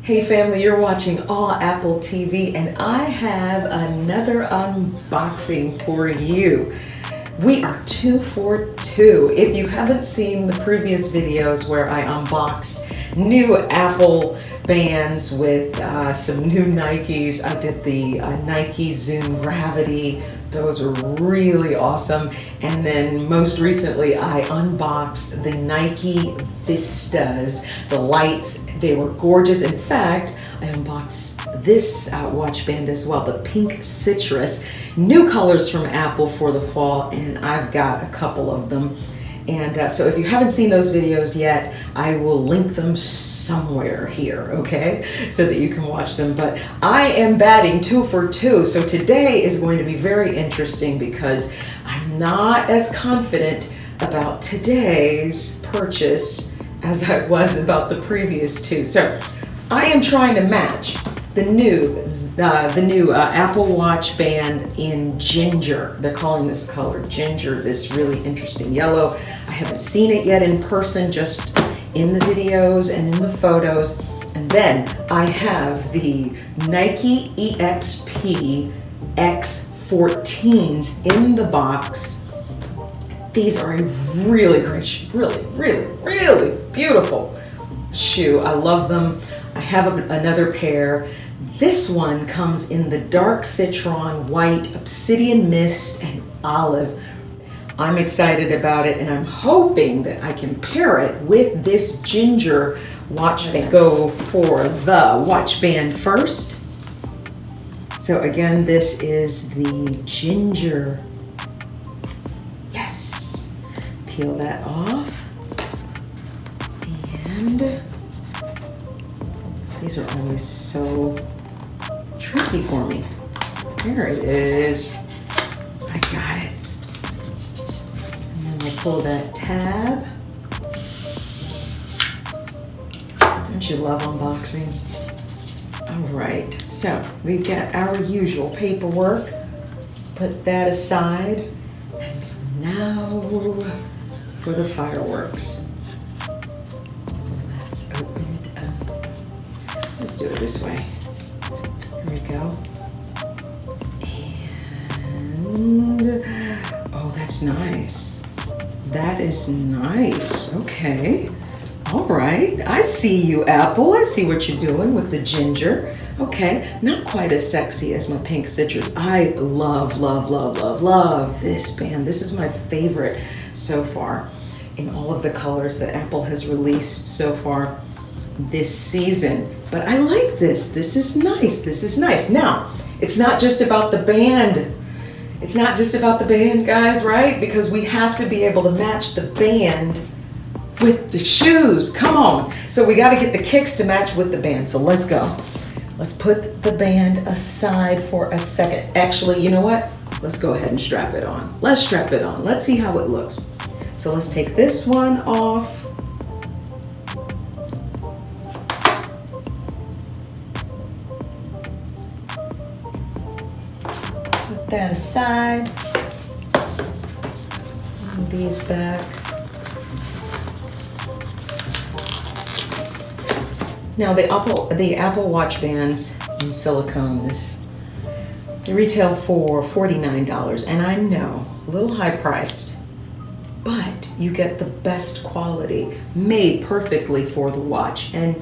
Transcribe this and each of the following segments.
Hey family, you're watching All Apple TV and I have another unboxing for you. We are 2 for 2. If you haven't seen the previous videos where I unboxed new Apple bands with some new Nikes, I did the Nike Zoom Gravity. Those were really awesome. And then most recently, I unboxed the Nike Vistas, the lights. They were gorgeous. In fact, I unboxed this watch band as well, the pink citrus. New colors from Apple for the fall, and I've got a couple of them. And so if you haven't seen those videos yet, I will link them somewhere here, okay? So that you can watch them. But I am batting 2 for 2. So today is going to be very interesting because I'm not as confident about today's purchase as I was about the previous two. So I am trying to match the new Apple Watch band in ginger. They're calling this color ginger, this really interesting yellow. I haven't seen it yet in person, just in the videos and in the photos. And then I have the Nike EXP-X14s in the box. These are a really great, really beautiful shoe. I love them. I have another pair. This one comes in the dark citron, white, obsidian mist, and olive. I'm excited about it, and I'm hoping that I can pair it with this ginger watch band. Let's go for the watch band first. So again, this is the ginger. Yes. Peel that off. And these are always so tricky for me. Here it is. I got it. And then I pull that tab. Don't you love unboxings? All right, so we've got our usual paperwork. Put that aside. And now for the fireworks. Let's open it up. Let's do it this way. Here we go. And, oh, that's nice. That is nice. Okay. All right. I see you, Apple. I see what you're doing with the ginger. Okay. Not quite as sexy as my pink citrus. I love this band. This is my favorite so far in all of the colors that Apple has released so far this season. But I like this. This is nice. This is nice. Now, it's not just about the band. It's not just about the band, guys, right? Because we have to be able to match the band with the shoes. Come on. So we got to get the kicks to match with the band. So let's go. Let's put the band aside for a second. Actually, you know what? Let's go ahead and strap it on. Let's strap it on. Let's see how it looks. So let's take this one off. Put that aside. Move these back. Now the Apple Watch bands in silicone, they retail for $49, and I know, a little high priced, but you get the best quality, made perfectly for the watch. And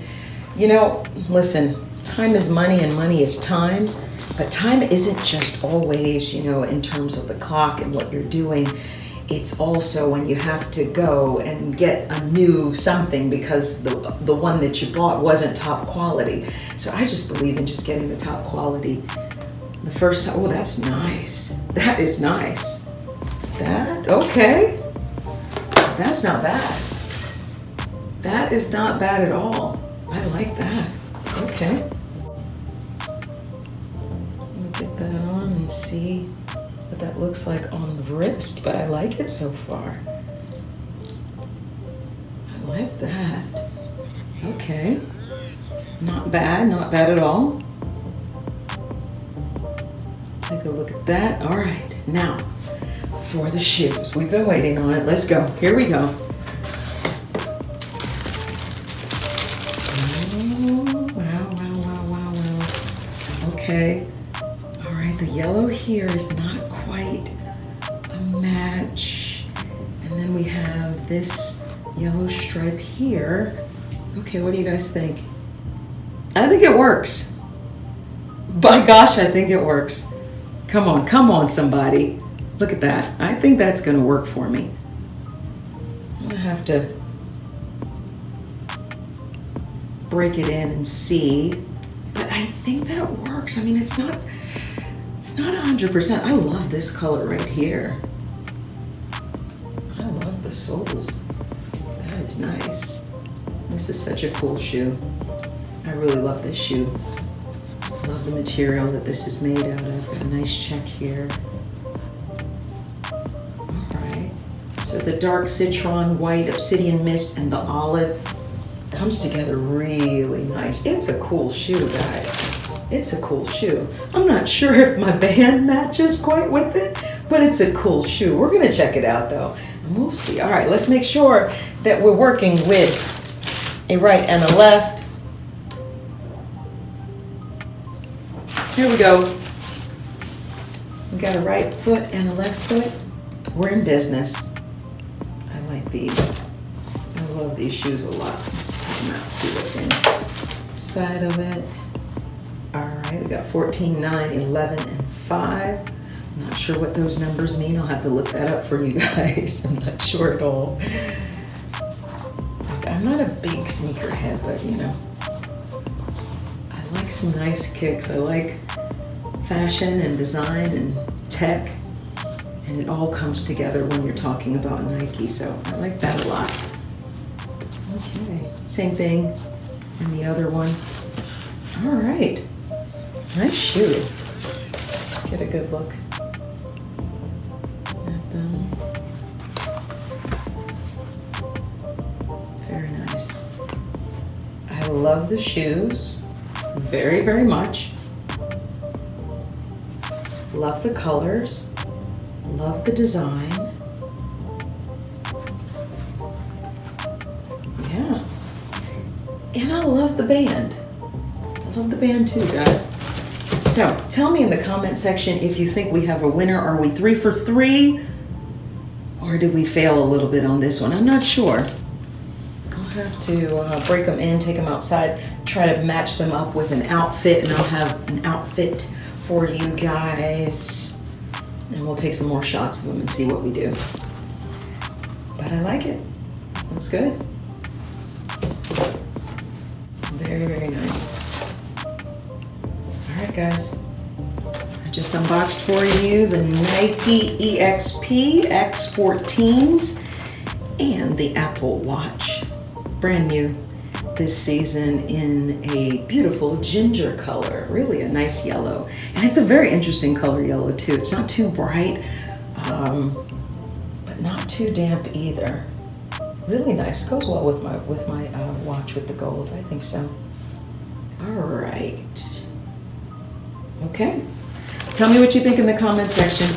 you know, listen, time is money and money is time, but time isn't just always, you know, in terms of the clock and what you're doing. It's also when you have to go and get a new something because the one that you bought wasn't top quality. So I just believe in just getting the top quality the first time. Oh, that's nice. That is nice. That, okay. That's not bad. That is not bad at all. I like that. Okay. Let me get that on and see what that looks like on the wrist, but I like it so far. I like that. Okay. Not bad at all. Take a look at that. All right, now for the shoes. We've been waiting on it. Let's go. Here we go. Oh, wow. Okay. All right, the yellow here is not quite a match. And then we have this yellow stripe here. Okay, what do you guys think? I think it works. By gosh, I think it works. Come on, somebody. Look at that. I think that's gonna work for me. I'm gonna have to break it in and see, but I think that works. I mean, it's not 100%. I love this color right here. I love the soles. That is nice. This is such a cool shoe. I really love this shoe. Love the material that this is made out of. Got a nice check here. All right. So the dark citron, white, obsidian mist, and the olive comes together really nice. It's a cool shoe, guys. It's a cool shoe. I'm not sure if my band matches quite with it, but it's a cool shoe. We're gonna check it out though, and we'll see. All right, let's make sure that we're working with a right and a left. Here we go. We got a right foot and a left foot. We're in business. I like these. I love these shoes a lot. Let's take them out, see what's inside of it. All right, we got 14, 9, 11, and 5. I'm not sure what those numbers mean. I'll have to look that up for you guys. I'm not sure at all. I'm not a big sneakerhead, but you know, I like some nice kicks. I like fashion and design and tech, and it all comes together when you're talking about Nike, so I like that a lot. Okay, same thing in the other one. All right, nice shoe. Let's get a good look at them. Very nice. I love the shoes very, very much. Love the colors. Love the design. Yeah. And I love the band. I love the band too, guys. So tell me in the comment section if you think we have a winner. Are we 3 for 3? Or did we fail a little bit on this one? I'm not sure. I'll have to break them in, take them outside, try to match them up with an outfit, and I'll have an outfit for you guys. And we'll take some more shots of them and see what we do. But I like it. Looks good. Very, very nice. All right, guys. I just unboxed for you the Nike EXP-X14s and the Apple Watch. Brand new this season in a beautiful ginger color, really a nice yellow. And it's a very interesting color yellow too. It's not too bright, but not too damp either. Really nice, goes well with my watch with the gold, I think so. All right. Okay, tell me what you think in the comment section.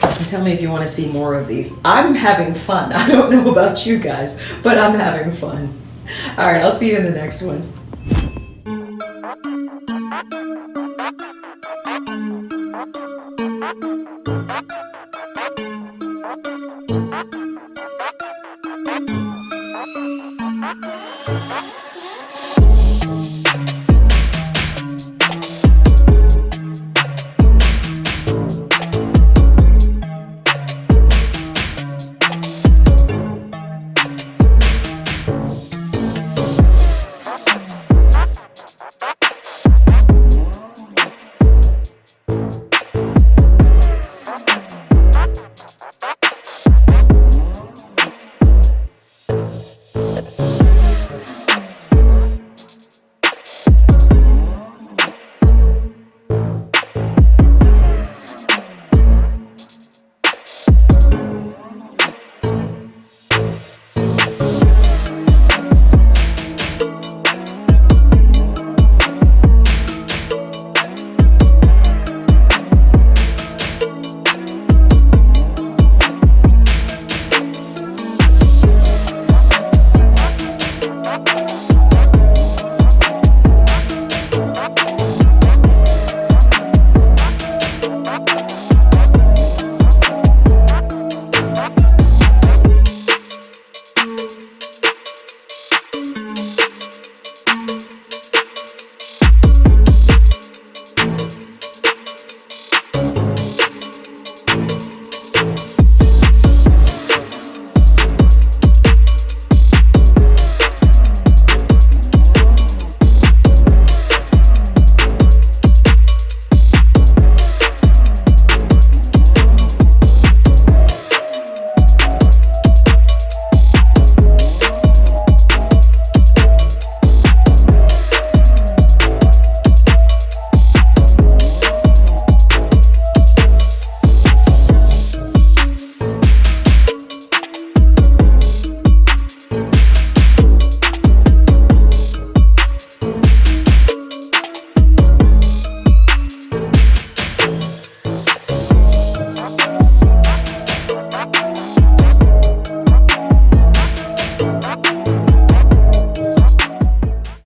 And tell me if you want to see more of these. I'm having fun. I don't know about you guys, but I'm having fun. All right, I'll see you in the next one.